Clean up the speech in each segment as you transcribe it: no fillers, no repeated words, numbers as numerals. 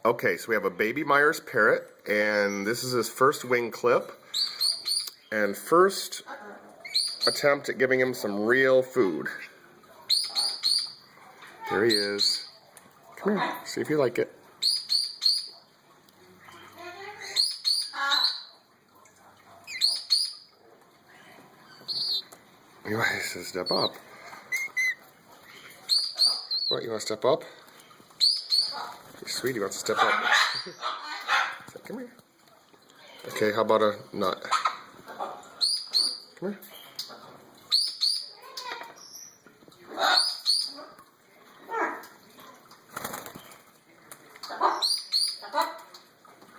Okay, so we have a baby Meyers Parrot, and this is his first wing clip, and first attempt at giving him some real food. There he is. Come here, see if you like it. He wants to step up. What, you want to step up? Sweetie wants to step up. Come here. Okay, how about a nut? Come here.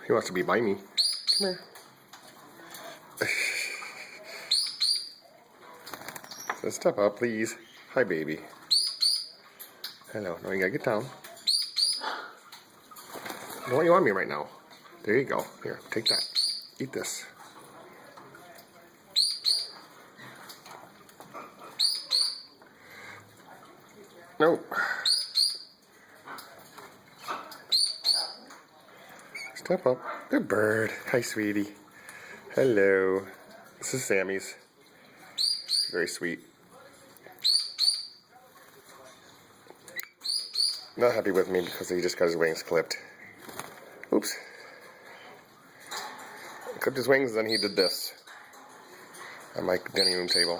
He wants to be by me. Come here. So step up, please. Hi, baby. Hello. Now you gotta get down. I don't want you on me right now. There you go. Here, take that. Eat this. No. Step up. Good bird. Hi, sweetie. Hello. This is Sammy's. Very sweet. Not happy with me because he just got his wings clipped. Oops. Clipped his wings, then he did this on my dining room table.